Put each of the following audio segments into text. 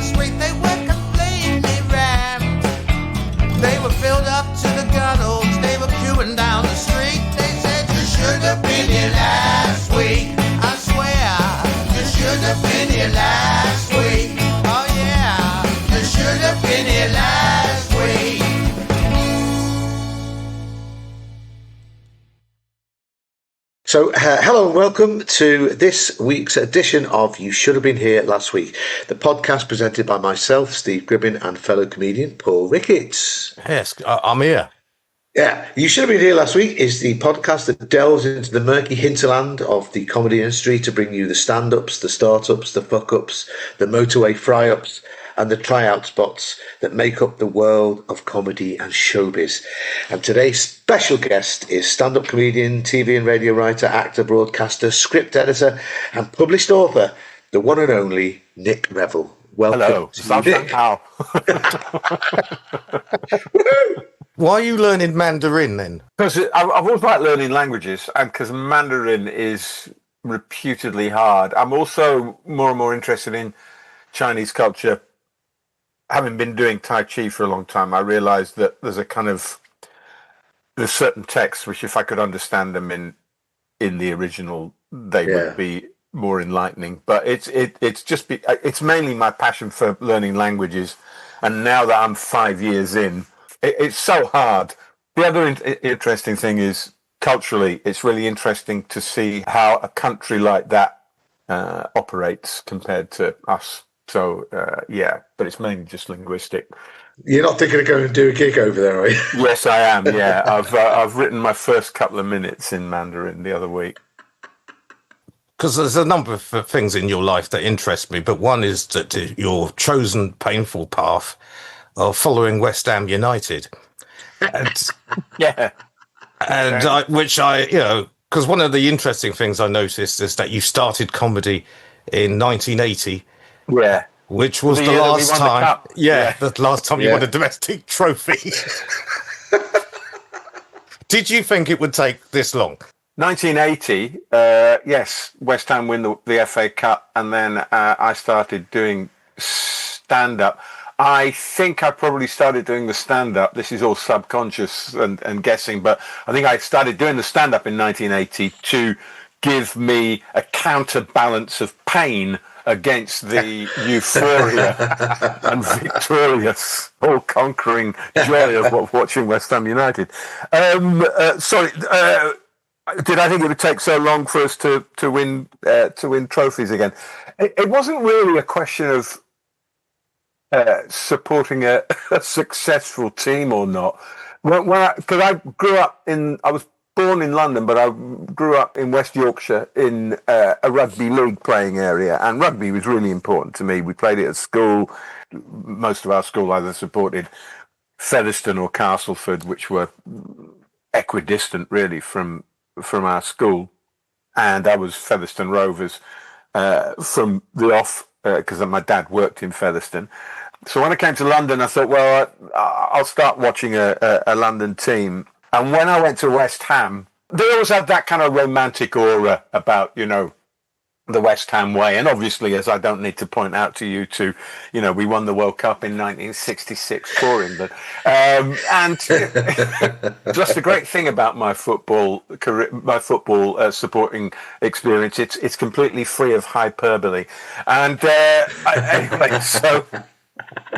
last week, they were completely rammed. They were filled up to the gunnels, they were queuing down the street. They said, you should have been here last week. I swear, you should have been here last week. Oh yeah, you should have been here last week. So, hello and welcome to this week's edition of You Should Have Been Here Last Week, the podcast presented by myself, Steve Gribbin, and fellow comedian Paul Ricketts. Yes, I'm here. Yeah, You Should Have Been Here Last Week is the podcast that delves into the murky hinterland of the comedy industry to bring you the stand-ups, the start-ups, the fuck-ups, the motorway fry-ups, and the tryout spots that make up the world of comedy and showbiz. And today's special guest is stand-up comedian, TV and radio writer, actor, broadcaster, script editor, and published author, the one and only Nick Revill. Welcome. Hello. Nick. Why are you learning Mandarin then? Because I've always liked learning languages, and because Mandarin is reputedly hard. I'm also more and more interested in Chinese culture. Having been doing Tai Chi for a long time, I realized that there's certain texts which, if I could understand them in the original, they would be more enlightening. But it's mainly my passion for learning languages, and now that I'm 5 years in, it's so hard. The other interesting thing is culturally, it's really interesting to see how a country like that operates compared to us. So, but it's mainly just linguistic. You're not thinking of going and do a gig over there, are you? Yes, I am, yeah. I've written my first couple of minutes in Mandarin the other week. Because there's a number of things in your life that interest me, but one is that your chosen painful path of following West Ham United. And, because one of the interesting things I noticed is that you started comedy in 1980. Yeah, which was the last time. The last time you won a domestic trophy. Did you think it would take this long? 1980. Yes, West Ham win the FA Cup, and then I started doing stand-up. I think I probably started doing the stand-up. This is all subconscious and guessing, but I think I started doing the stand-up in 1980 to give me a counterbalance of pain against the euphoria and victorious, all-conquering joy of watching West Ham United. Sorry, did I think it would take so long for us to win trophies again? It wasn't really a question of supporting a successful team or not. Because I grew up I was born in London, but I grew up in West Yorkshire in a rugby league playing area, and rugby was really important to me. We played it at school. Most of our school either supported Featherstone or Castleford, which were equidistant really from our school. And I was Featherstone Rovers from the off, because my dad worked in Featherstone. So when I came to London, I thought, well, I'll start watching a London team. And when I went to West Ham, they always had that kind of romantic aura about, the West Ham way. And obviously, as I don't need to point out to you two, we won the World Cup in 1966 for England. And just the great thing about my football career, my football supporting experience, it's completely free of hyperbole. And anyway, so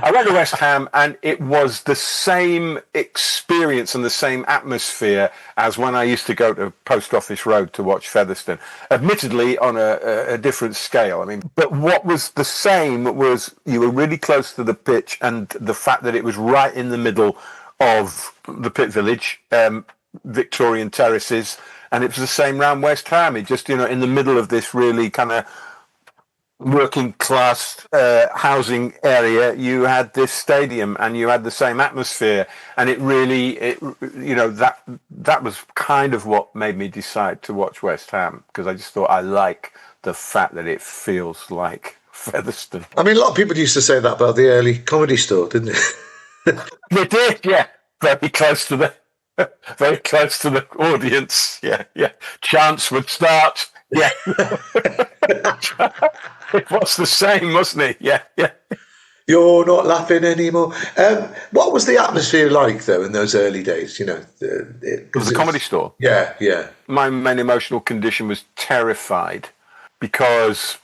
I went to West Ham, and it was the same experience and the same atmosphere as when I used to go to Post Office Road to watch Featherstone, admittedly on a different scale. I mean, but what was the same was you were really close to the pitch, and the fact that it was right in the middle of the pit village, Victorian terraces, and it was the same round West Ham. It just, in the middle of this really kind of working class housing area, you had this stadium and you had the same atmosphere, and it really that was kind of what made me decide to watch West Ham, because I just thought I like the fact that it feels like Featherstone. I mean, a lot of people used to say that about the early Comedy Store, didn't they? They did, yeah. Very close to the audience. Yeah. Chants would start. Yeah. It was the same, wasn't it? Yeah. You're not laughing anymore. What was the atmosphere like, though, in those early days? You know, It was a comedy store. Yeah, yeah. My main emotional condition was terrified because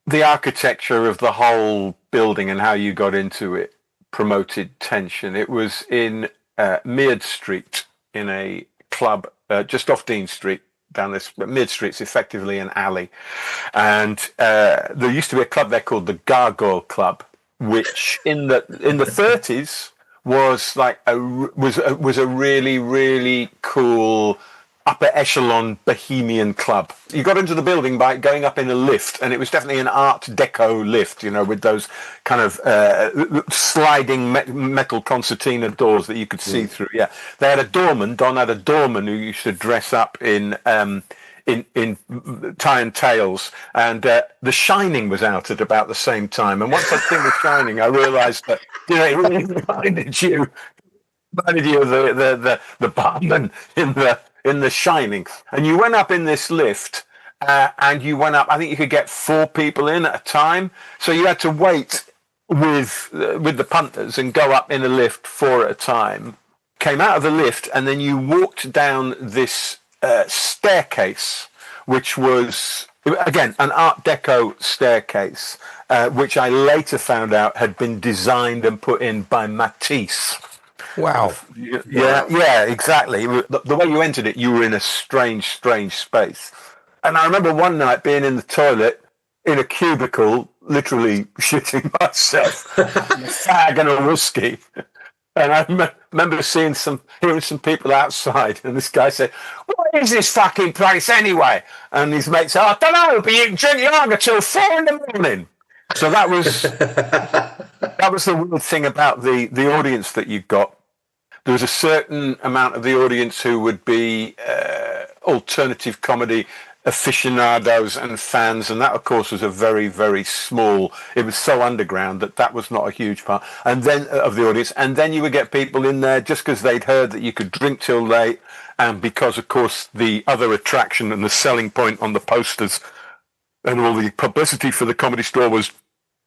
the architecture of the whole building and how you got into it promoted tension. It was in Mead Street in a club just off Dean Street. Down this Mid Street's effectively an alley, and there used to be a club there called the Gargoyle Club, which in the 30s was like was a really cool upper echelon bohemian club. You got into the building by going up in a lift, and it was definitely an Art Deco lift, you know, with those kind of sliding metal concertina doors that you could see through. Yeah, they had a doorman. Don had a doorman who used to dress up in tie and tails, and The Shining was out at about the same time. And once I'd seen The Shining, I realised that, you know, it really reminded you of the barman in the Shining. And you went up in this lift, and you went up. I think you could get 4 people in at a time, so you had to wait with the punters and go up in a lift 4 at a time. Came out of the lift, and then you walked down this staircase, which was again an Art Deco staircase, which I later found out had been designed and put in by Matisse. Wow. Yeah, exactly. The way you entered it, you were in a strange space. And I remember one night being in the toilet in a cubicle, literally shitting myself, a fag and a whiskey. And I remember hearing some people outside, and this guy said, "What is this fucking place anyway?" And his mate said, "I don't know, but you can drink lager till 4 in the morning." So that was the weird thing about the audience that you got. There was a certain amount of the audience who would be alternative comedy aficionados and fans, and that of course was a very, very small, it was so underground that was not a huge part, and then of the audience. And then you would get people in there just because they'd heard that you could drink till late, and because of course the other attraction and the selling point on the posters and all the publicity for the Comedy Store was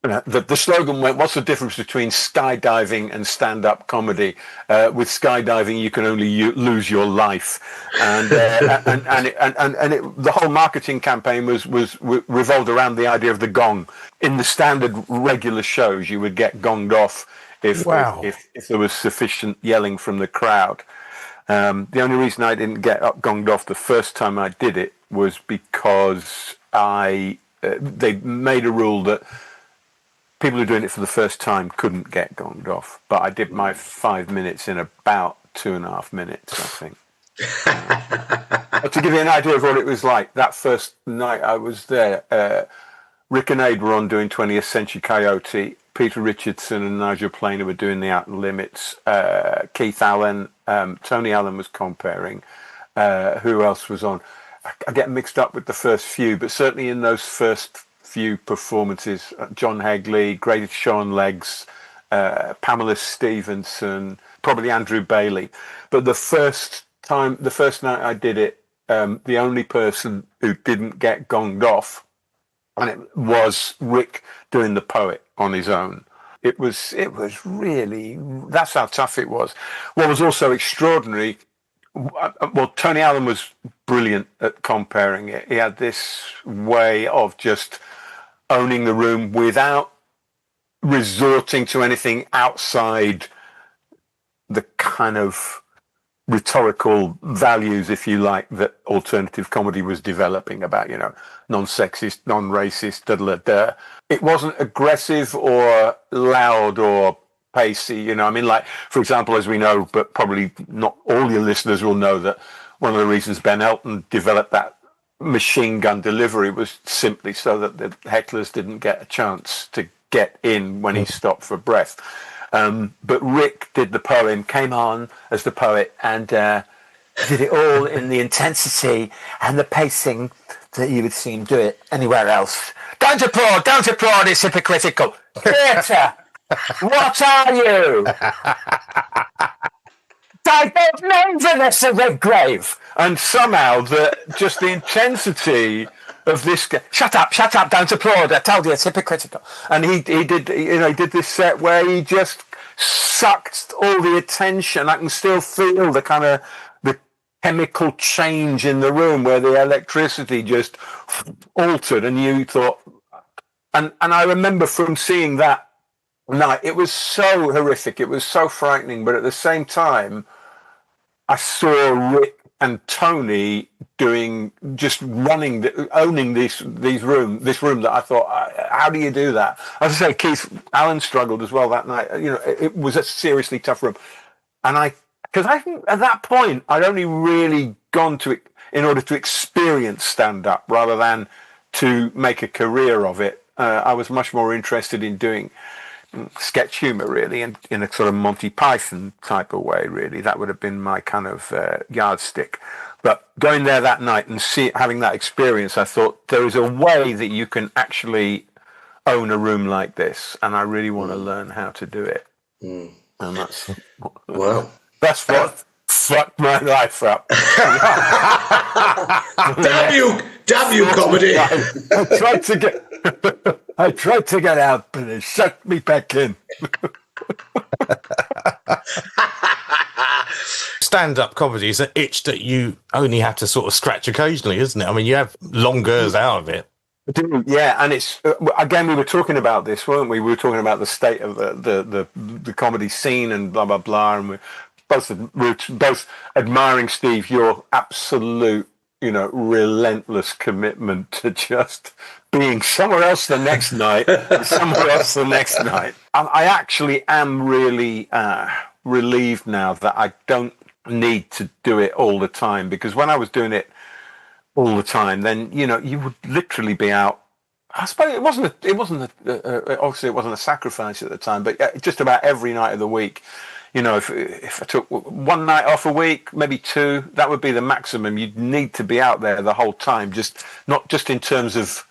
the slogan went, "What's the difference between skydiving and stand-up comedy? With skydiving, you can only lose your life." And the whole marketing campaign was revolved around the idea of the gong. In the standard regular shows, you would get gonged off if there was sufficient yelling from the crowd. The only reason I didn't get gonged off the first time I did it was because they made a rule that people who were doing it for the first time couldn't get gonged off. But I did my 5 minutes in about 2.5 minutes, I think. To give you an idea of what it was like, that first night I was there, Rick and Aid were on doing 20th Century Coyote. Peter Richardson and Nigel Planer were doing The Outer Limits. Keith Allen, Tony Allen was comparing. Who else was on? I get mixed up with the first few, but certainly in those first few performances, John Hegley, Great Sean Legs, Pamela Stevenson, probably Andrew Bailey. But the first night I did it, the only person who didn't get gonged off, and it was Rick doing The Poet on his own. It was really, that's how tough it was. What was also extraordinary, well, Tony Allen was brilliant at comparing it. He had this way of just owning the room without resorting to anything outside the kind of rhetorical values, if you like, that alternative comedy was developing about, you know, non-sexist, non-racist, da-da-da. It wasn't aggressive or loud or pacey, you know. I mean, like, for example, as we know, but probably not all your listeners will know, that one of the reasons Ben Elton developed that machine gun delivery was simply so that the hecklers didn't get a chance to get in when he stopped for breath. But Rick did the poem, came on as the poet, and did it all in the intensity and the pacing that you would see him do it anywhere else. Don't applaud, it's hypocritical. Theatre, what are you? I don't know Vanessa Redgrave. And somehow just the intensity of this guy. Shut up, don't applaud. I told you it's hypocritical. And he did this set where he just sucked all the attention. I can still feel the kind of the chemical change in the room where the electricity just altered, and you thought, and I remember from seeing that night, it was so horrific, it was so frightening, but at the same time, I saw Rick and Tony owning this room that I thought, how do you do that? As I say, Keith Allen struggled as well that night. It was a seriously tough room, and because I think at that point I'd only really gone to it in order to experience stand-up rather than to make a career of it. I was much more interested in doing sketch humor, really, and in a sort of Monty Python type of way, really. That would have been my kind of yardstick. But going there that night and having that experience, I thought there is a way that you can actually own a room like this, and I really want to learn how to do it. And that's Wow. That's what fucked my life up. Damn you, comedy! I tried to get out, but it sucked me back in. Stand-up comedy is an itch that you only have to sort of scratch occasionally, isn't it? I mean, you have long goes out of it. Yeah, and it's again, we were talking about this, weren't we? We were talking about the state of the comedy scene and blah blah blah, and we're both admiring, Steve, your absolute, relentless commitment to just being somewhere else the next night, and somewhere else the next night. I actually am really relieved now that I don't need to do it all the time, because when I was doing it all the time, then you would literally be out. I suppose obviously it wasn't a sacrifice at the time, but just about every night of the week. If I took one night off a week, maybe two, that would be the maximum. You'd need to be out there the whole time, not just in terms of.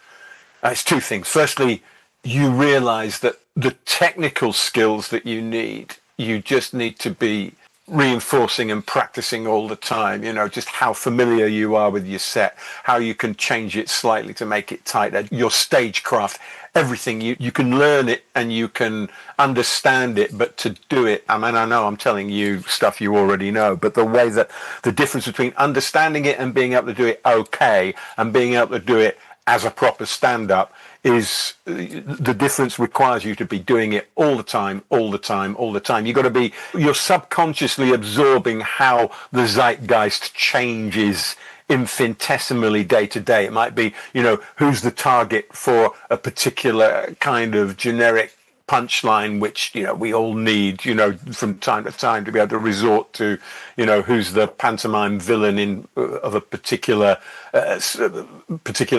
It's two things. Firstly, you realise that the technical skills that you just need to be reinforcing and practicing all the time, just how familiar you are with your set, how you can change it slightly to make it tighter, your stagecraft, everything. You can learn it and you can understand it, but to do it, I mean, I know I'm telling you stuff you already know, but the way that the difference between understanding it and being able to do it okay and being able to do it as a proper stand-up is the difference. Requires you to be doing it all the time. You're subconsciously absorbing how the zeitgeist changes infinitesimally day to day. It might be, who's the target for a particular kind of generic punchline, which we all need, from time to time, to be able to resort to, who's the pantomime villain of a particular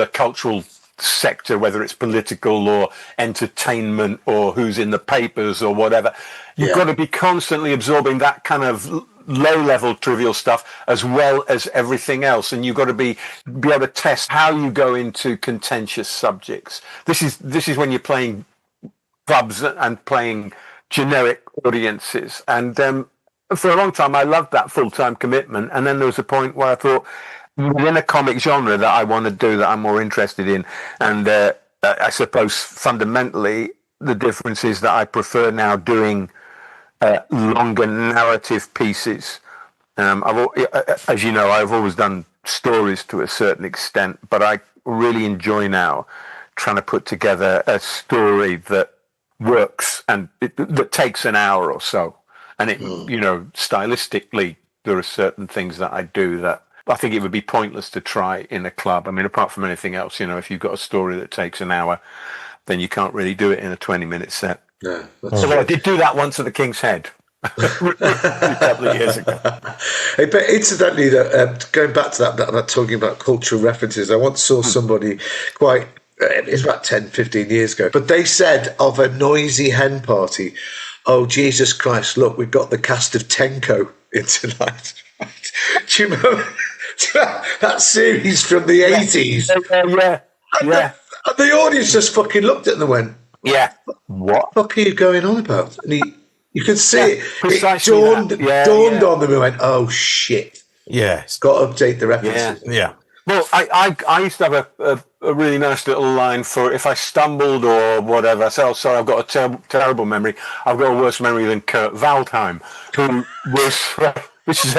cultural sector, whether it's political or entertainment or who's in the papers or whatever. You've got to be constantly absorbing that kind of low-level trivial stuff as well as everything else, and you've got to be able to test how you go into contentious subjects. This is when you're playing clubs and playing generic audiences, and for a long time I loved that full-time commitment, and then there was a point where I thought, within a comic genre that I want to do, that I'm more interested in, and I suppose fundamentally the difference is that I prefer now doing longer narrative pieces. As you know, I've always done stories to a certain extent, but I really enjoy now trying to put together a story that works and that takes an hour or so. And it, stylistically, there are certain things that I do that I think it would be pointless to try in a club. I mean, apart from anything else, if you've got a story that takes an hour, then you can't really do it in a 20-minute set. No, so I did do that once at the King's Head a couple of years ago. Hey, but incidentally, going back to that about talking about cultural references, I once saw somebody it's about 10, 15 years ago, but they said of a noisy hen party, "Oh, Jesus Christ, look, we've got the cast of Tenko in tonight." Do you remember that series from the 80s? Yeah. The audience just fucking looked at them and went, "Yeah, what the fuck are you going on about?" And you could see it dawned on them and went, "Oh shit, yeah, got to update the references." Yeah. Well, I used to have a really nice little line for if I stumbled or whatever. I said, "Oh, sorry, I've got a terrible memory. I've got a worse memory than Kurt Waldheim, who was, which is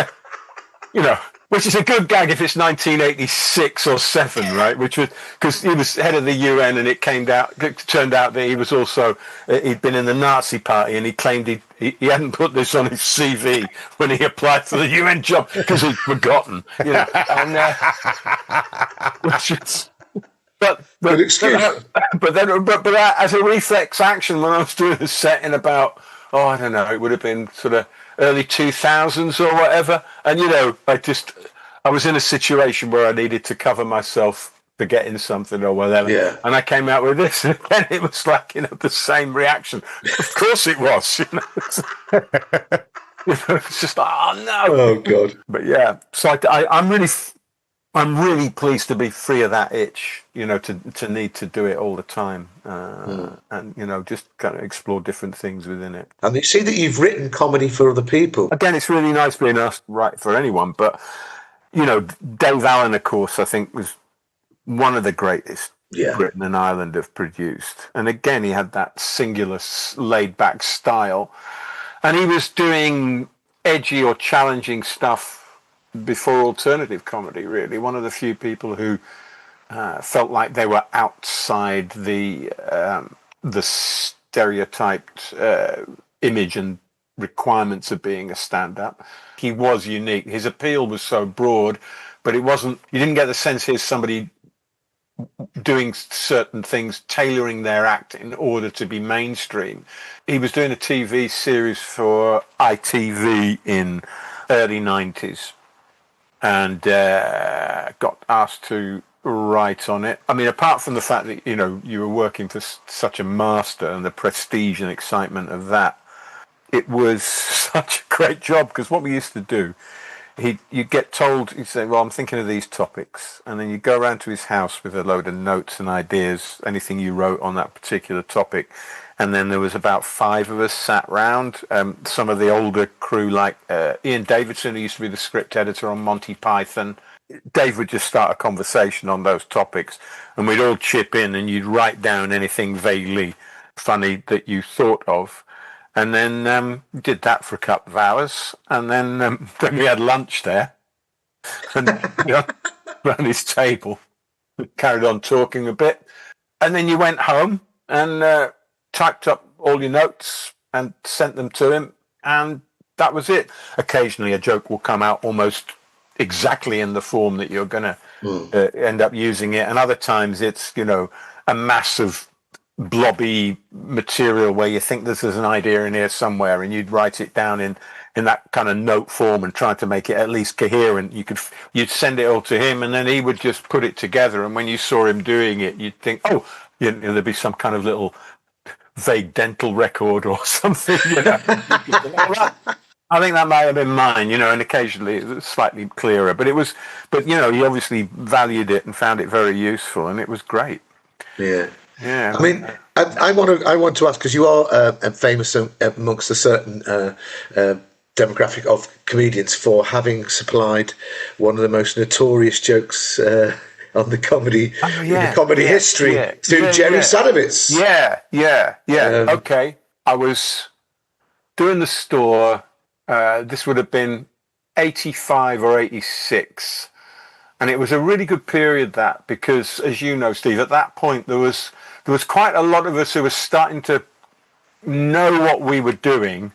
which is a good gag if it's 1986 or 7, right? Which was because he was head of the UN, and it turned out that he was also he'd been in the Nazi Party, and he claimed he hadn't put this on his CV when he applied for the UN job because he'd forgotten, and which is. But as a reflex action, when I was doing a set in about, I don't know, it would have been sort of early 2000s or whatever, and I was in a situation where I needed to cover myself forgetting something or whatever, and I came out with this, and again it was like the same reaction. Of course it was, it's just like, oh no, oh god. But yeah, so I'm really pleased to be free of that itch, to need to do it all the time, and just kind of explore different things within it. And you see that you've written comedy for other people. Again, it's really nice being asked to write for anyone, but Dave Allen, of course, I think was one of the greatest Britain and Ireland have produced. And again, he had that singular, laid-back style, and he was doing edgy or challenging stuff before alternative comedy, really. One of the few people who felt like they were outside the stereotyped image and requirements of being a stand-up. He was unique. His appeal was so broad, but you didn't get the sense here's somebody doing certain things, tailoring their act in order to be mainstream. He was doing a TV series for ITV in early 90s. And got asked to write on it. I mean, apart from the fact that, you were working for such a master and the prestige and excitement of that, it was such a great job, because what we used to do, you get told, he'd say, well, I'm thinking of these topics. And then you go around to his house with a load of notes and ideas, anything you wrote on that particular topic. And then there was about 5 of us sat round. Some of the older crew, like Ian Davidson, who used to be the script editor on Monty Python. Dave would just start a conversation on those topics, and we'd all chip in, and you'd write down anything vaguely funny that you thought of. And then did that for a couple of hours. And then we had lunch there, and around his table, carried on talking a bit. And then you went home and typed up all your notes and sent them to him, and that was it. Occasionally a joke will come out almost exactly in the form that you're going to end up using it, and other times it's a massive blobby material where you think there's an idea in here somewhere, and you'd write it down in that kind of note form and try to make it at least coherent. You'd send it all to him, and then he would just put it together, and when you saw him doing it, you'd think, there'd be some kind of little vague dental record or something. I think that might have been mine, and occasionally it was slightly clearer, but he obviously valued it and found it very useful, and it was great. Yeah. I mean, I want to ask, because you are famous amongst a certain demographic of comedians for having supplied one of the most notorious jokes on the comedy history to Jerry Sadowitz. Okay, I was doing the store. This would have been 85 or 86, and it was a really good period, that, because, as you know, Steve, at that point there was quite a lot of us who were starting to know what we were doing,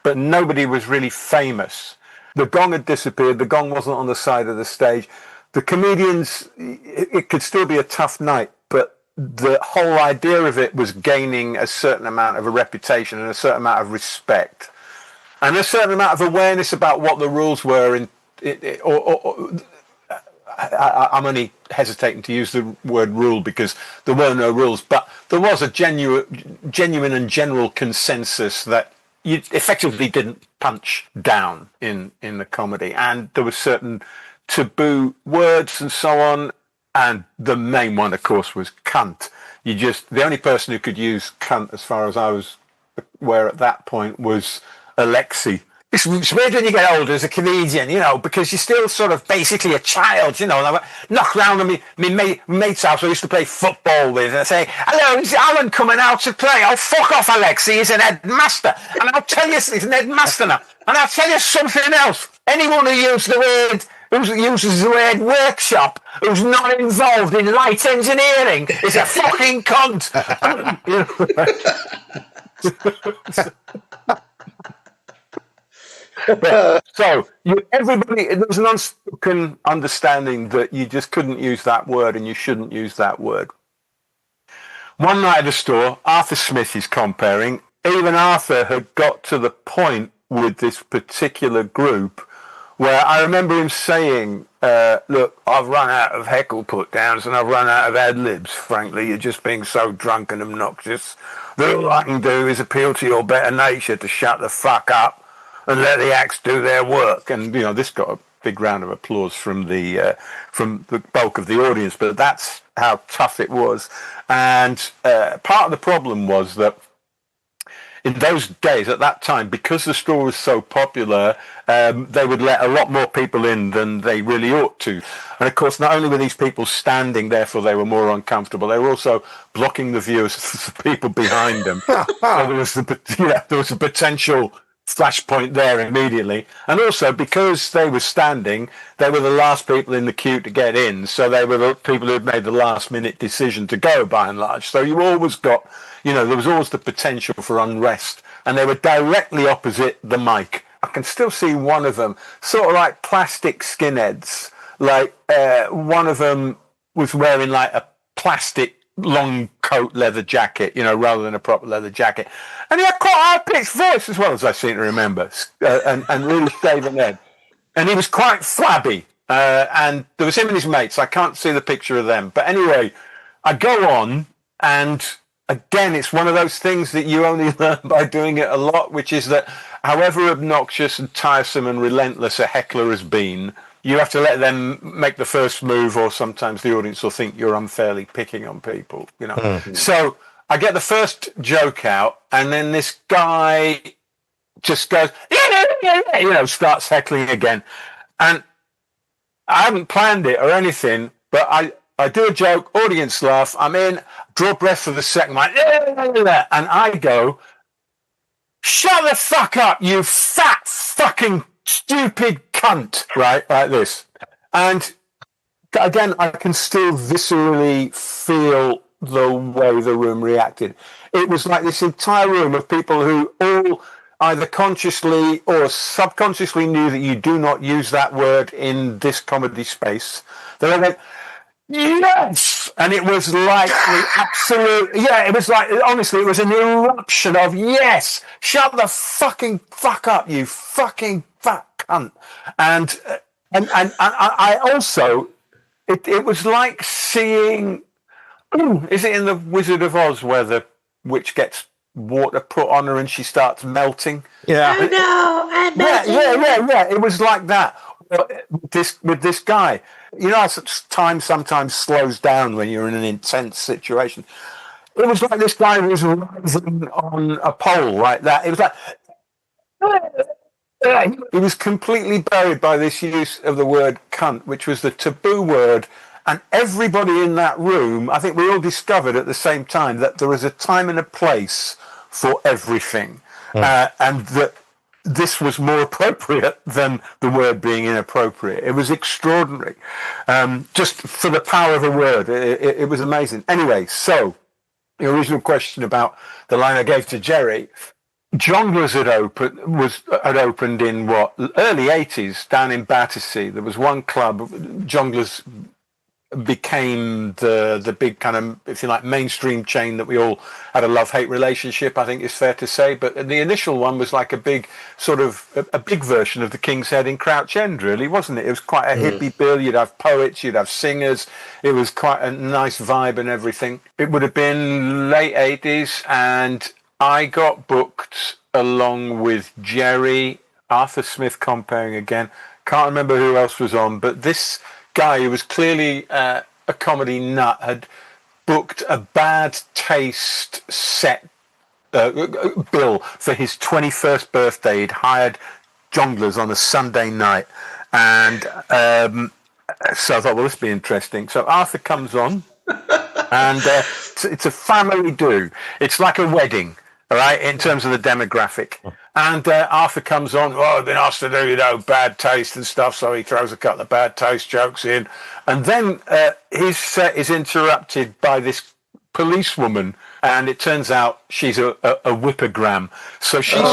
but nobody was really famous. The gong had disappeared. The gong wasn't on the side of the stage. The comedians, it could still be a tough night, but the whole idea of it was gaining a certain amount of a reputation and a certain amount of respect, and a certain amount of awareness about what the rules were. I'm only hesitating to use the word rule because there were no rules, but there was a genuine and general consensus that you effectively didn't punch down in the comedy, and there were certain taboo words and so on, and the main one, of course, was cunt. The only person who could use cunt, as far as I was aware at that point, was Alexei, it's weird when you get older as a comedian, you know, because you're still sort of basically a child, you know. And I knock round on my mate's house I used to play football with, and I say, hello, is Alan coming out to play? Oh, fuck off, Alexi, he's an headmaster. And I'll tell you, he's an headmaster now. And I'll tell you something else. Anyone who uses the word workshop, who's not involved in light engineering, is a fucking cunt. So everybody, there was an unspoken understanding that you just couldn't use that word and you shouldn't use that word. One night at the store, Arthur Smith is comparing. Even Arthur had got to the point with this particular group where I remember him saying, look, I've run out of heckle put downs and I've run out of ad libs. Frankly, you're just being so drunk and obnoxious that all I can do is appeal to your better nature to shut the fuck up and let the acts do their work. And, you know, this got a big round of applause from the bulk of the audience, but that's how tough it was. And part of the problem was that in those days, at that time, because the store was so popular, they would let a lot more people in than they really ought to. And of course, not only were these people standing, therefore they were more uncomfortable, they were also blocking the views of the people behind them. So there was a potential flashpoint there immediately. And also, because they were standing, they were the last people in the queue to get in. So they were the people who had made the last minute decision to go, by and large. So you always got, you know, there was always the potential for unrest. And they were directly opposite the mic. I can still see one of them, sort of like plastic skinheads. Like one of them was wearing like a plastic long coat leather jacket, you know, rather than a proper leather jacket. And he had quite a high-pitched voice as well, as I seem to remember, and really shaven head. And he was quite flabby. And there was him and his mates. I can't see the picture of them. But anyway, I go on, and again, it's one of those things that you only learn by doing it a lot, which is that however obnoxious and tiresome and relentless a heckler has been, you have to let them make the first move, or sometimes the audience will think you're unfairly picking on people, you know. Mm-hmm. So I get the first joke out, and then this guy just goes, you know, starts heckling again. And I haven't planned it or anything, but I do a joke, audience laugh, I'm in, draw breath for the second, and I go, shut the fuck up, you fat fucking stupid cunt, right, like this. And again, I can still viscerally feel the way the room reacted. It was like this entire room of people who all either consciously or subconsciously knew that you do not use that word in this comedy space. They went, yes! And it was like the absolute, it was like, honestly, it was an eruption of yes! Shut the fucking fuck up, you fucking fat cunt. And I also, it was like seeing, is it in The Wizard of Oz where the witch gets water put on her and she starts melting? Yeah. Oh no, I'm melting. Yeah. It was like that with this guy. You know how time sometimes slows down when you're in an intense situation. It was like this guy was rising on a pole like that. It was like, he was completely buried by this use of the word cunt, which was the taboo word. And everybody in that room, I think we all discovered at the same time that there was a time and a place for everything. And that this was more appropriate than the word being inappropriate. It was extraordinary. Just for the power of a word. It was amazing. Anyway, so the original question about the line I gave to Jerry, Jongleurs had opened in early 80s down in Battersea. There was one club, Jongleurs became the big kind of, if you like, mainstream chain that we all had a love-hate relationship, I think it's fair to say. But the initial one was like a big sort of a big version of the King's Head in Crouch End, really, wasn't it? It was quite a hippie bill. You'd have poets, you'd have singers. It was quite a nice vibe and everything. It would have been late 80s, and I got booked along with Jerry, Arthur Smith comparing again. Can't remember who else was on, but this guy who was clearly a comedy nut had booked a bad taste set bill for his 21st birthday. He'd hired jongleurs on a Sunday night. And so I thought, well, this will be interesting. So Arthur comes on, and it's a family do. It's like a wedding, all right, in terms of the demographic. And Arthur comes on, I've been asked to do, bad taste and stuff, so he throws a couple of bad taste jokes in. And then his set is interrupted by this policewoman, and it turns out she's a whippogram. So she stripped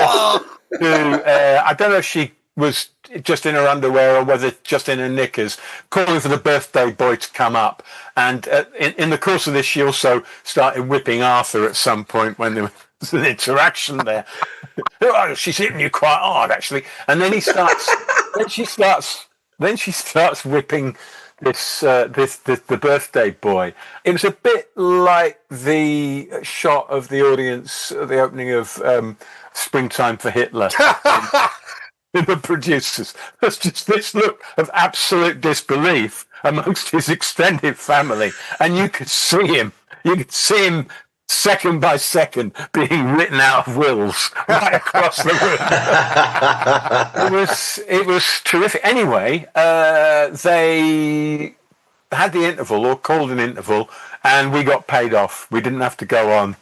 off I don't know if she was just in her underwear or whether just in her knickers, calling for the birthday boy to come up. And in the course of this, she also started whipping Arthur at some point when there was an interaction there. Oh, she's hitting you quite hard, actually. And then she starts whipping the birthday boy. It was a bit like the shot of the audience at the opening of Springtime for Hitler. In the producers, there's just this look of absolute disbelief amongst his extended family, and you could see him second by second being written out of wills right across the room. It was terrific. Anyway, they had the interval, or called an interval, and we got paid off. We didn't have to go on.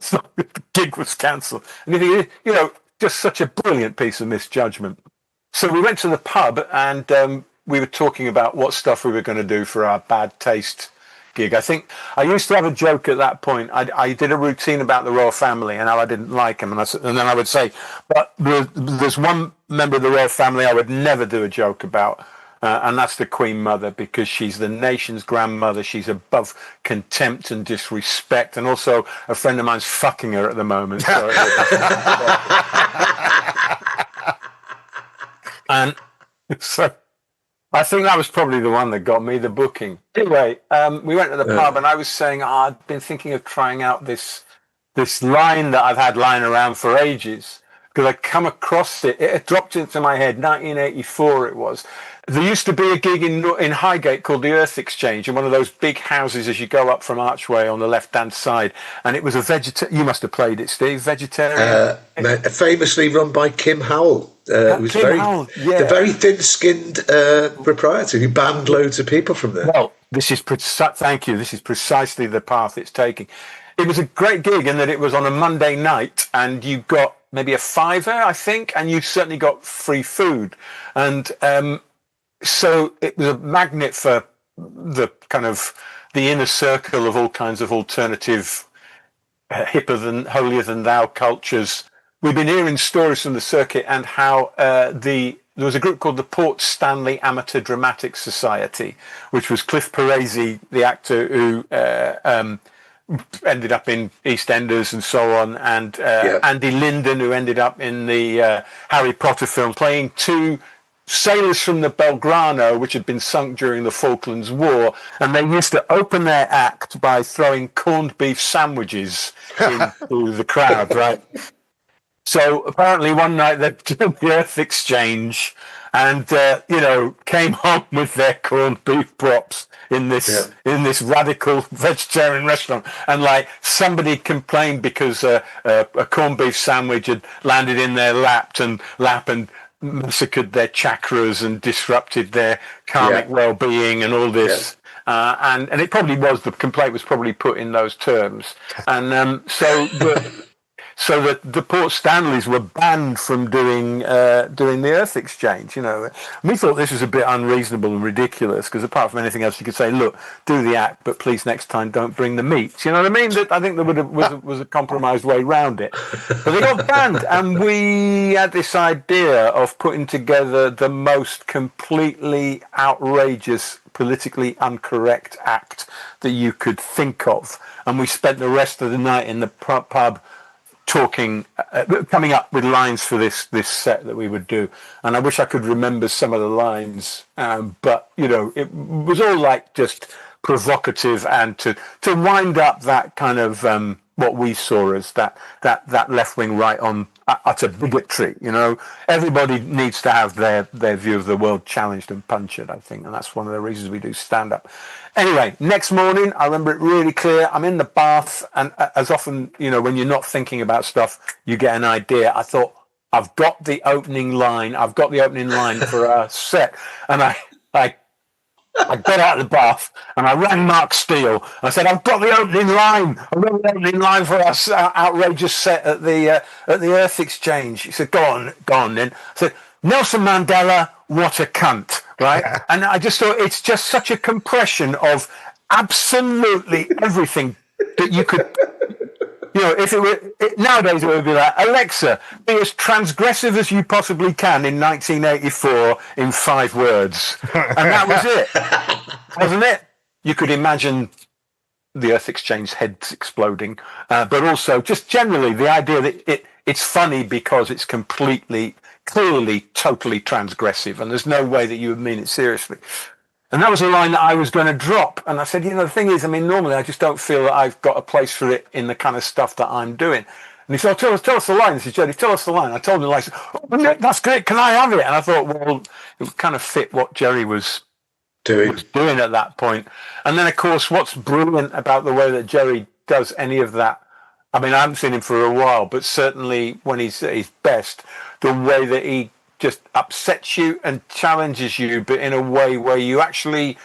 So the gig was cancelled. And just such a brilliant piece of misjudgment. So we went to the pub, and we were talking about what stuff we were going to do for our bad taste gig. I think I used to have a joke at that point. I did a routine about the royal family and how I didn't like them, and then I would say, but there's one member of the royal family I would never do a joke about, and that's the Queen Mother, because she's the nation's grandmother. She's above contempt and disrespect, and also a friend of mine's fucking her at the moment. So and so I think that was probably the one that got me the booking. Anyway, we went to the pub, and I was saying, I'd been thinking of trying out this line that I've had lying around for ages, because I come across it. It dropped into my head, 1984 it was. There used to be a gig in Highgate called the Earth Exchange, in one of those big houses as you go up from Archway on the left-hand side. And it was you must have played it, Steve, vegetarian. Famously run by Kim Howell. It was the very thin-skinned proprietor who banned loads of people from there. Well, thank you. This is precisely the path it's taking. It was a great gig in that it was on a Monday night, and you got maybe a fiver, I think, and you certainly got free food. And so it was a magnet for the kind of the inner circle of all kinds of alternative, holier than thou cultures. We've been hearing stories from the circuit, and how there was a group called the Port Stanley Amateur Dramatic Society, which was Cliff Parisi, the actor who ended up in EastEnders and so on, and Andy Linden, who ended up in the Harry Potter film, playing two sailors from the Belgrano, which had been sunk during the Falklands War, and they used to open their act by throwing corned beef sandwiches into the crowd, right? So apparently one night they did the Earth Exchange, and came home with their corned beef props in this radical vegetarian restaurant, and like somebody complained because a corned beef sandwich had landed in their lap and massacred their chakras and disrupted their karmic well-being and all this. And it probably was, the complaint was probably put in those terms. And so that the Port Stanleys were banned from doing the Earth Exchange. We thought this was a bit unreasonable and ridiculous, because apart from anything else, you could say, look, do the act, but please next time don't bring the meat. You know what I mean? I think there was a compromised way around it. But they got banned, and we had this idea of putting together the most completely outrageous, politically incorrect act that you could think of. And we spent the rest of the night in the pub coming up with lines for this set that we would do, and I wish I could remember some of the lines, but it was all like just provocative, and to wind up that kind of what we saw as that left wing right on utter bigotry. Everybody needs to have their view of the world challenged and punctured, I think, and that's one of the reasons we do stand up. Anyway, next morning, I remember it really clear. I'm in the bath, and as often, when you're not thinking about stuff, you get an idea. I thought, I've got the opening line. I've got the opening line for a set, and I got out of the bath and I rang Mark Steele. I said, I've got the opening line. I've got the opening line for our outrageous set at the Earth Exchange. He said, go on then. I said, Nelson Mandela, what a cunt, right? And I just thought it's just such a compression of absolutely everything that you could... if it were nowadays, it would be like, Alexa, be as transgressive as you possibly can in 1984 in 5 words, and that was it, wasn't it? You could imagine the Earth Exchange heads exploding, but also just generally the idea that it's funny because it's completely, clearly, totally transgressive, and there's no way that you would mean it seriously. And that was a line that I was going to drop. And I said, the thing is, normally I just don't feel that I've got a place for it in the kind of stuff that I'm doing. And he said, tell us the line. He said, Jody, tell us the line. I told him, that's great. Can I have it? And I thought, well, it would kind of fit what Jerry was doing at that point. And then, of course, what's brilliant about the way that Jerry does any of that, I haven't seen him for a while, but certainly when he's at his best, the way that he just upsets you and challenges you, but in a way where you actually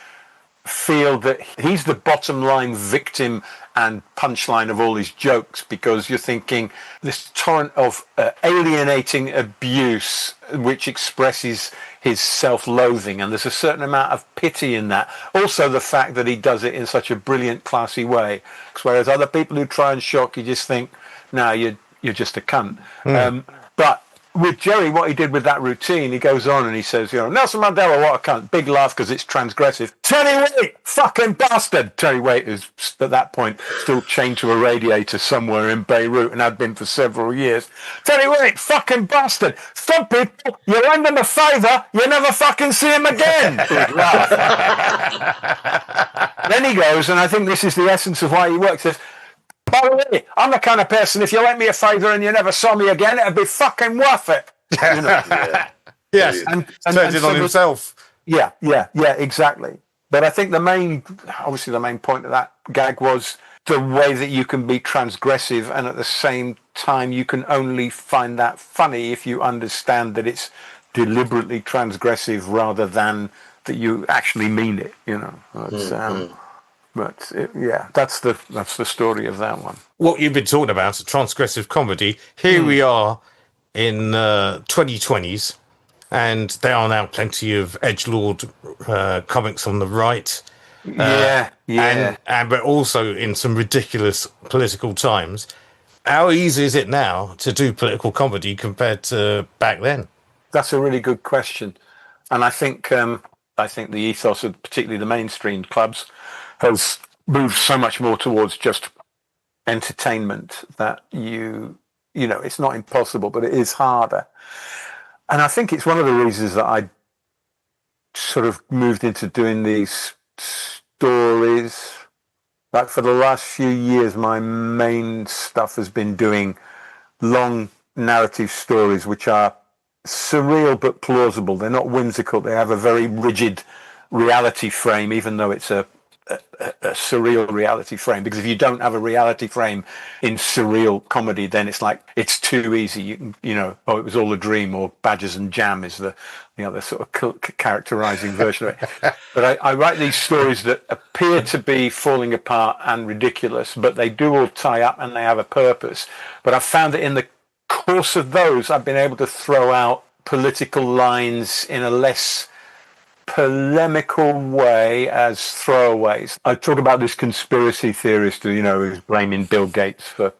feel that he's the bottom line victim and punchline of all his jokes, because you're thinking this torrent of alienating abuse which expresses his self-loathing, and there's a certain amount of pity in that. Also the fact that he does it in such a brilliant, classy way, whereas other people who try and shock you just think, no, you're just a cunt. But with Jerry, what he did with that routine, he goes on and he says, Nelson Mandela, what a cunt. Big laugh because it's transgressive. Terry Waite, fucking bastard. Terry Waite is, at that point, still chained to a radiator somewhere in Beirut and had been for several years. Terry Waite, fucking bastard. Some people, you lend them a favour, you never fucking see him again. Big laugh. Then he goes, and I think this is the essence of why he works, says, by the way, I'm the kind of person, if you lent me a favour and you never saw me again, it'd be fucking worth it. Yes, and turned it on himself. Yeah, exactly. But I think the main point of that gag was the way that you can be transgressive, and at the same time you can only find that funny if you understand that it's deliberately transgressive rather than that you actually mean it. But that's the story of that one. What you've been talking about, transgressive comedy. Here we are in 2020s, and there are now plenty of edgelord comics on the right. And but also in some ridiculous political times. How easy is it now to do political comedy compared to back then? That's a really good question, and I think the ethos of particularly the mainstream clubs has moved so much more towards just entertainment that it's not impossible, but it is harder. And I think it's one of the reasons that I sort of moved into doing these stories. Like for the last few years, my main stuff has been doing long narrative stories, which are surreal but plausible. They're not whimsical. They have a very rigid reality frame, even though it's a surreal reality frame, because if you don't have a reality frame in surreal comedy, then it's like it's too easy. It was all a dream, or Badgers and Jam is the other sort of characterizing version of it. But I write these stories that appear to be falling apart and ridiculous, but they do all tie up and they have a purpose. But I've found that in the course of those, I've been able to throw out political lines in a less polemical way as throwaways. I talk about this conspiracy theorist who's blaming Bill Gates for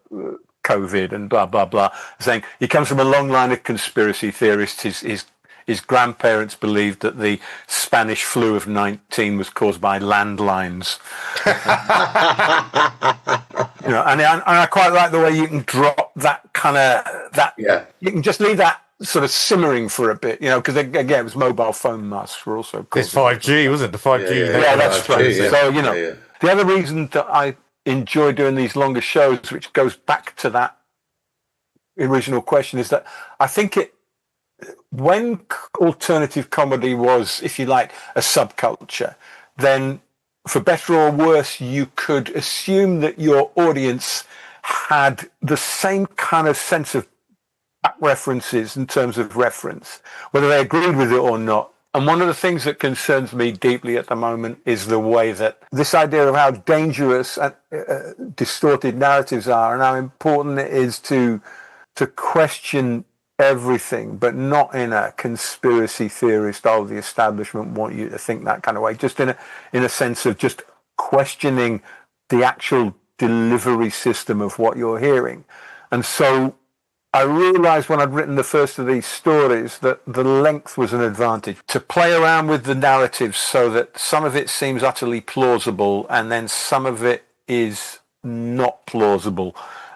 COVID and blah blah blah, saying he comes from a long line of conspiracy theorists. His grandparents believed that the Spanish flu of 19 was caused by landlines. And I quite like the way you can drop that kind of that. Yeah. You can just leave that sort of simmering for a bit, because again, it was mobile phone masks were also. It's 5G, wasn't it? The 5G. Yeah, that's right. Yeah. So the other reason that I enjoy doing these longer shows, which goes back to that original question, is that I think when alternative comedy was, if you like, a subculture, then for better or worse, you could assume that your audience had the same kind of sense of back references in terms of reference, whether they agreed with it or not. And one of the things that concerns me deeply at the moment is the way that this idea of how dangerous and distorted narratives are, and how important it is to question everything, but not in a conspiracy theorist, oh, the establishment want you to think that kind of way, just in a sense of just questioning the actual delivery system of what you're hearing. And so I realized when I'd written the first of these stories that the length was an advantage, to play around with the narratives so that some of it seems utterly plausible and then some of it is not plausible.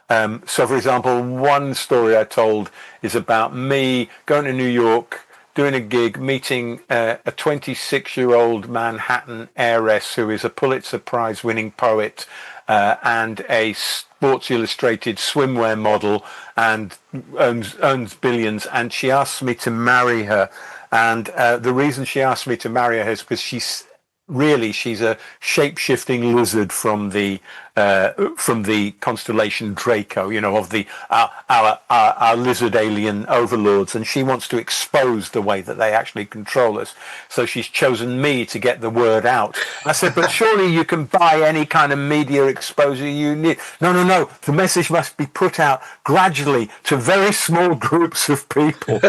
So, for example, one story I told is about me going to New York, doing a gig, meeting a 26-year-old Manhattan heiress who is a Pulitzer Prize winning poet and a Sports Illustrated swimwear model and owns billions. And she asked me to marry her. And the reason she asked me to marry her is because she's a shape-shifting lizard from the constellation Draco, of our lizard alien overlords, and she wants to expose the way that they actually control us. So she's chosen me to get the word out. I said, but surely you can buy any kind of media exposure you need. No. The message must be put out gradually to very small groups of people.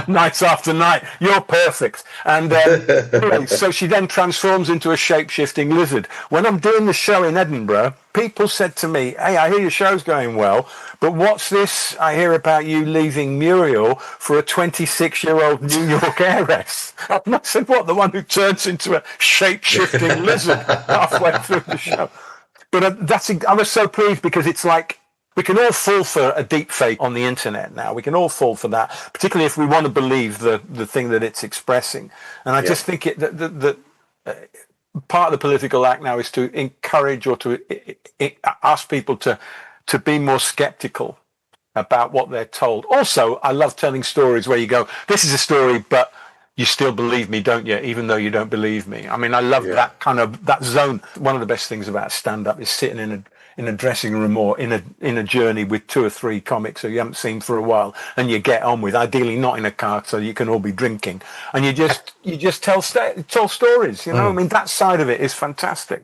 Night after night, you're perfect. And anyway, so she then transforms into a shape-shifting lizard. When I'm doing the show in Edinburgh, people said to me, hey, I hear your show's going well, but what's this I hear about you leaving Muriel for a 26-year-old New York heiress? And I said, what, the one who turns into a shape-shifting lizard halfway through the show? But I was so pleased, because it's like, we can all fall for a deep fake on the internet now. We can all fall for that, particularly if we want to believe the thing that it's expressing. And I just think that part of the political act now is to encourage or to ask people to be more skeptical about what they're told. Also, I love telling stories where you go, this is a story, but you still believe me, don't you? Even though you don't believe me. I mean, I love that kind of, that zone. One of the best things about stand-up is sitting in a dressing room or in a journey with 2 or 3 comics who you haven't seen for a while, and you get on with, ideally not in a car so you can all be drinking, and you just tell stories. I mean, that side of it is fantastic.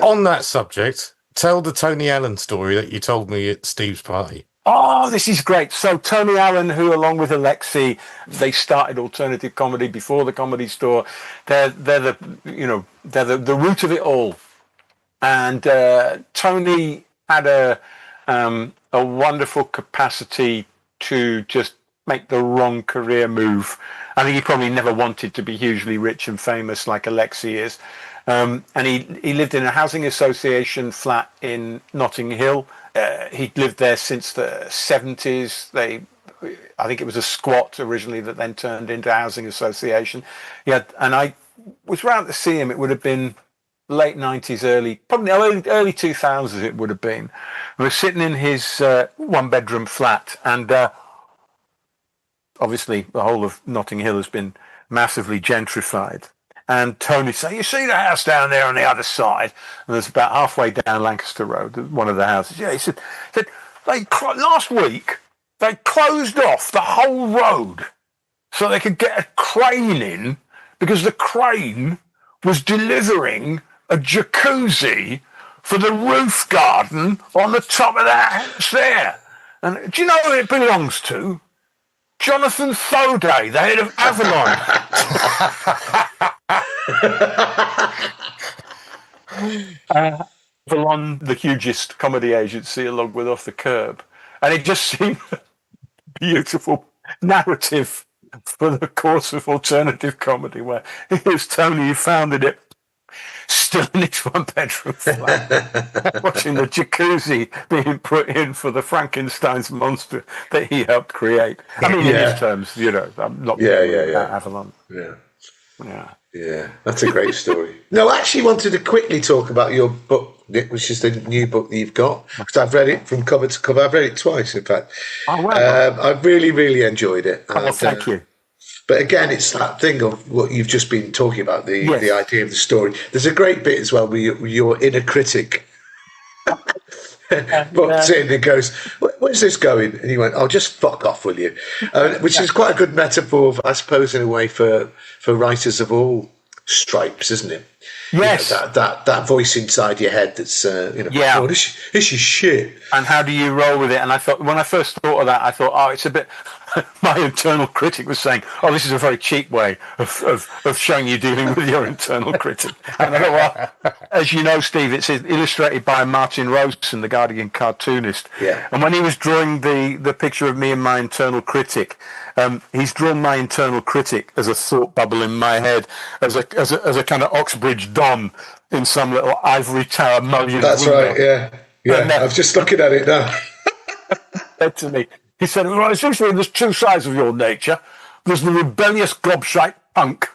On that subject, tell the Tony Allen story that you told me at Steve's party. Oh, this is great. So Tony Allen, who along with Alexi, they started alternative comedy before the Comedy Store. They're the root of it all. And Tony had a wonderful capacity to just make the wrong career move. I think he probably never wanted to be hugely rich and famous like Alexi is. And he lived in a housing association flat in Notting Hill. He'd lived there since the 70s. I think it was a squat originally that then turned into a housing association. And I was round to see him. It would have been late 90s, early 2000s it would have been. We were sitting in his one-bedroom flat, and obviously the whole of Notting Hill has been massively gentrified. And Tony said, you see the house down there on the other side? And there's about halfway down Lancaster Road, one of the houses. Yeah, he said last week they closed off the whole road so they could get a crane in, because the crane was delivering a jacuzzi for the roof garden on the top of that house there. And do you know who it belongs to? Jonathan Thoday, the head of Avalon. Avalon, the hugest comedy agency, along with Off the Curb. And it just seemed a beautiful narrative for the course of alternative comedy, where here's Tony, who founded it, still in his one-bedroom flat, watching the jacuzzi being put in for the Frankenstein's monster that he helped create. I mean, in his terms, I'm not about Avalon. Yeah. Yeah. Yeah, that's a great story. No, I actually wanted to quickly talk about your book, Nick, which is the new book that you've got, because I've read it from cover to cover. I've read it twice, in fact. Oh, well. I've really, really enjoyed it. Oh, And, thank you. but again, it's that thing of what you've just been talking about, the Yes. idea of the story. There's a great bit as well where your inner critic books in and goes, "Where's this going?" And he went, "Oh, just fuck off, will you?" Which is quite a good metaphor, I suppose, in a way for writers of all stripes, isn't it? Yes. You know, that voice inside your head that's Yeah. oh, this is shit. And how do you roll with it? And I thought, when I first thought of that, I thought, oh, it's a bit. My internal critic was saying, "Oh, this is a very cheap way of showing you dealing with your internal critic." And I thought, well, as you know, Steve, it's illustrated by Martin Rosen, the Guardian cartoonist. Yeah. And when he was drawing the picture of me and my internal critic, he's drawn my internal critic as a thought bubble in my head, as a kind of Oxbridge Dom in some little ivory tower mullioned That's window. right. Yeah. And, I was just looking at it now. Said to me, he said, "Well, essentially, there's two sides of your nature. There's the rebellious gobshite punk,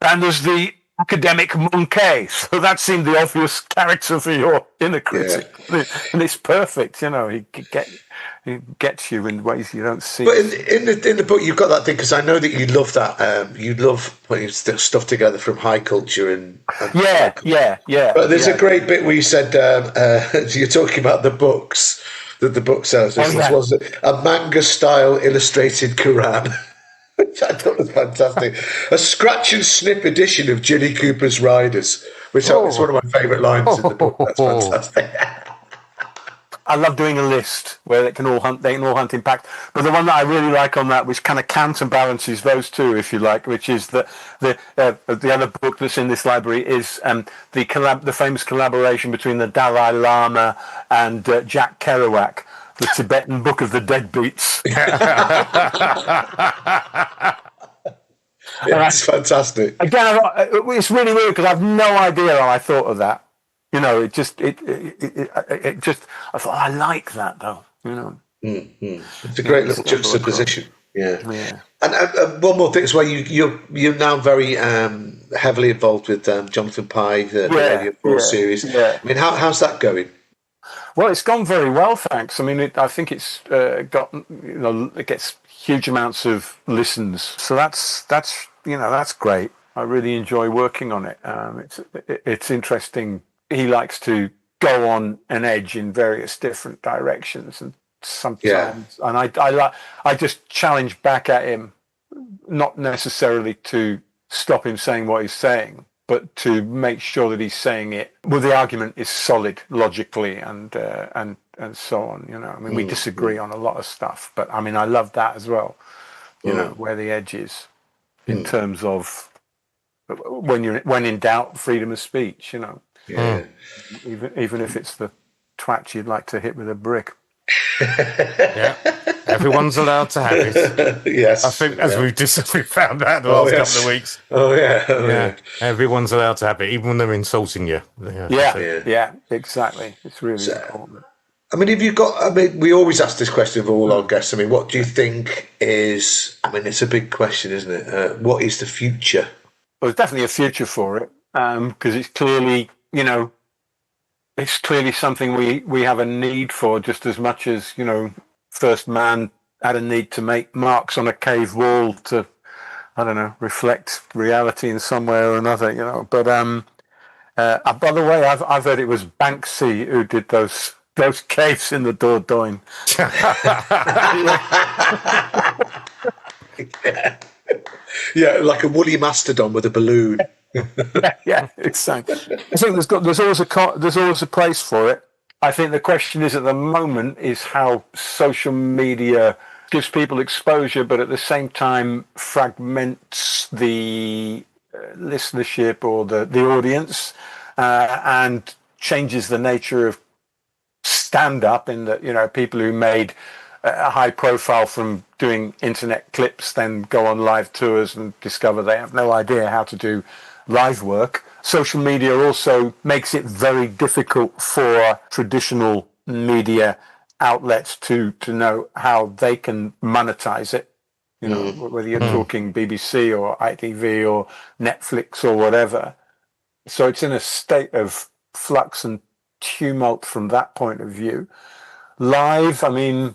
and there's the academic monkey." So that seemed the obvious character for your inner critic, and it's perfect. You know, he gets you in ways you don't see. But in the book, you've got that thing, because I know that you love that. You love putting stuff together from high culture and yeah. But there's a great bit where you said you're talking about the books that the book sells. This was a manga-style illustrated Quran, which I thought was fantastic. A scratch and snip edition of Ginny Cooper's Riders, which is one of my favourite lines in the book. That's fantastic. I love doing a list where they can all hunt in packs. But the one that I really like on that, which kind of counterbalances those two, if you like, which is the other book that's in this library, is the famous collaboration between the Dalai Lama and Jack Kerouac, the Tibetan Book of the Deadbeats. It's fantastic. Again, it's really weird because I've no idea how I thought of that. You know, it just. I thought, I like that though. You know, It's a great little juxtaposition. Yeah. And one more thing as well. You're now very heavily involved with Jonathan Pye, the Radio 4 series. Yeah. I mean, how's that going? Well, it's gone very well, thanks. I mean, I think it's got, it gets huge amounts of listens. So that's great. I really enjoy working on it. It's interesting. He likes to go on an edge in various different directions, and sometimes, and I just challenge back at him, not necessarily to stop him saying what he's saying, but to make sure that he's saying it well, the argument is solid logically and so on. You know, I mean, we disagree on a lot of stuff, but I mean, I love that as well. You know, where the edge is in terms of when in doubt, freedom of speech. You know. Yeah. Even if it's the twat you'd like to hit with a brick. Yeah, everyone's allowed to have it. Yes, I think as we found out the last couple of weeks. Oh yeah. Everyone's allowed to have it, even when they're insulting you. Yeah, exactly. It's really important. I mean, we always ask this question of all our guests. I mean, what do you think is? I mean, it's a big question, isn't it? What is the future? Well, there's definitely a future for it because it's clearly. You know, it's clearly something we have a need for, just as much as, you know, first man had a need to make marks on a cave wall to, I don't know, reflect reality in some way or another, you know. But by the way, I've heard it was Banksy who did those caves in the Dordogne. Yeah, like a woolly mastodon with a balloon. Yeah, exactly. I think there's always a place for it. I think the question is at the moment is how social media gives people exposure, but at the same time fragments the listenership or the audience and changes the nature of stand-up in that, you know, people who made a high profile from doing internet clips then go on live tours and discover they have no idea how to do live work. Social media also makes it very difficult for traditional media outlets to know how they can monetize it. You know, whether you're talking BBC or ITV or Netflix or whatever. So it's in a state of flux and tumult from that point of view. Live, I mean,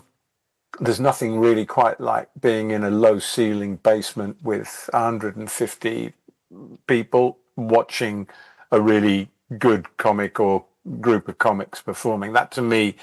there's nothing really quite like being in a low ceiling basement with 150 people watching a really good comic or group of comics performing. That to me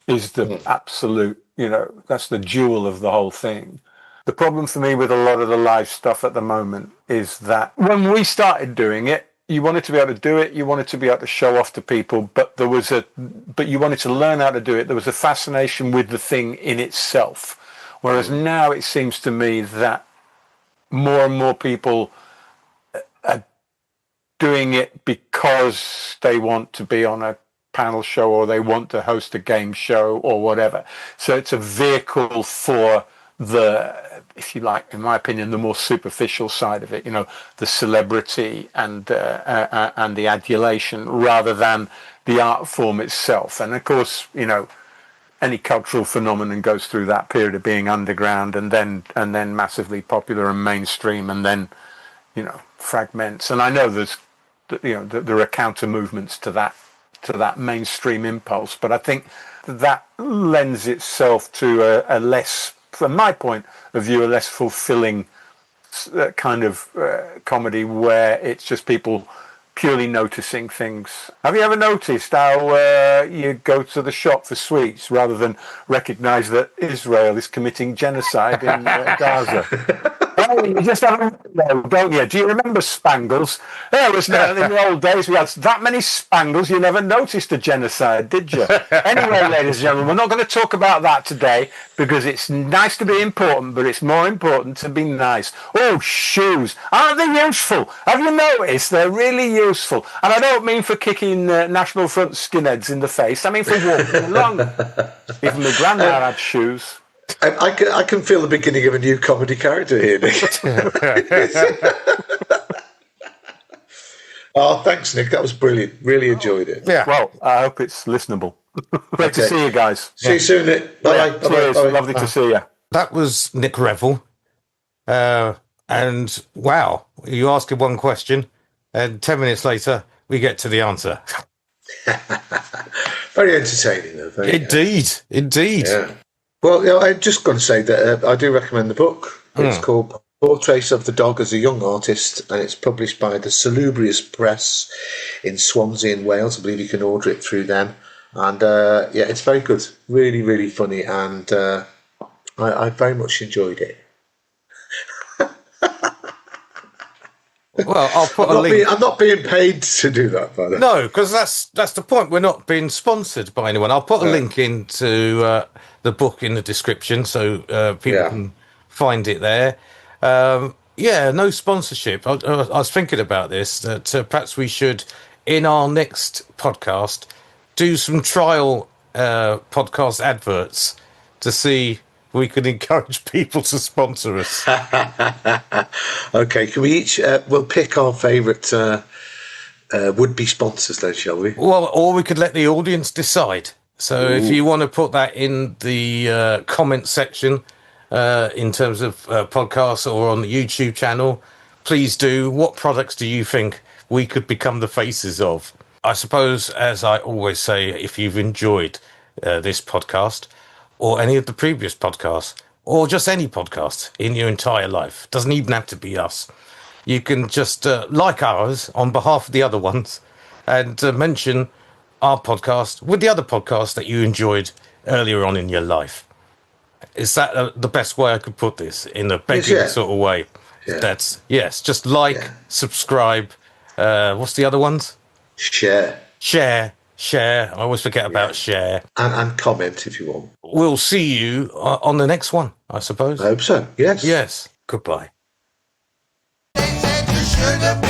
is the absolute, you know, that's the jewel of the whole thing. The problem for me with a lot of the live stuff at the moment is that when we started doing it, you wanted to be able to do it, you wanted to be able to show off to people, but you wanted to learn how to do it. There was a fascination with the thing in itself. Whereas now it seems to me that more and more people are doing it because they want to be on a panel show or they want to host a game show or whatever. So it's a vehicle for the, if you like, in my opinion, the more superficial side of it, you know, the celebrity and the adulation rather than the art form itself. And of course, you know, any cultural phenomenon goes through that period of being underground and then massively popular and mainstream and then, you know, fragments. And I know there's, you know, there are counter movements to that mainstream impulse, but I think that lends itself to a less, from my point of view, a less fulfilling kind of comedy where it's just people purely noticing things. Have you ever noticed how you go to the shop for sweets rather than recognise that Israel is committing genocide in Gaza? Oh, you just haven't, don't you? Do you remember Spangles? There was in the old days we had that many Spangles you never noticed a genocide, did you? Anyway, ladies and gentlemen, we're not going to talk about that today because it's nice to be important, but it's more important to be nice. Oh, shoes. Aren't they useful? Have you noticed? They're really useful. And I don't mean for kicking National Front skinheads in the face. I mean for walking along. Even my granddad had shoes. I can feel the beginning of a new comedy character here, Nick. Oh, thanks, Nick. That was brilliant. Really enjoyed it. Yeah. Well, I hope it's listenable. Great to see you guys. See you soon, Nick. Bye. Cheers. Lovely to see you. That was Nick Revill. And wow, you ask him one question, and 10 minutes later, we get to the answer. Very entertaining, though. Indeed. Yeah. Well, you know, I'm just going to say that I do recommend the book. It's called Portraits of the Dog as a Young Artist, and it's published by the Salubrious Press in Swansea in Wales. I believe you can order it through them. And yeah, it's very good. Really, really funny. And I very much enjoyed it. Well, I'll put a link. I'm not being paid to do that, by the way. No, because that's the point. We're not being sponsored by anyone. I'll put a link into the book in the description so people can find it there. Yeah, no sponsorship. I was thinking about this, that perhaps we should, in our next podcast, do some trial podcast adverts to see we can encourage people to sponsor us. Okay, can we each, we'll pick our favourite would-be sponsors then, shall we? Well, or we could let the audience decide. So if you want to put that in the comment section in terms of podcasts or on the YouTube channel, please do. What products do you think we could become the faces of? I suppose, as I always say, if you've enjoyed this podcast, or any of the previous podcasts, or just any podcast in your entire life. Doesn't even have to be us. You can just like ours on behalf of the other ones and mention our podcast with the other podcasts that you enjoyed earlier on in your life. Is that the best way I could put this, in a begging sort of way? Yeah. That's, yes, just like, subscribe. What's the other ones? Share. I always forget about share. And comment if you want. We'll see you on the next one, I suppose. I hope so, yes. Yes. Goodbye. They said you should have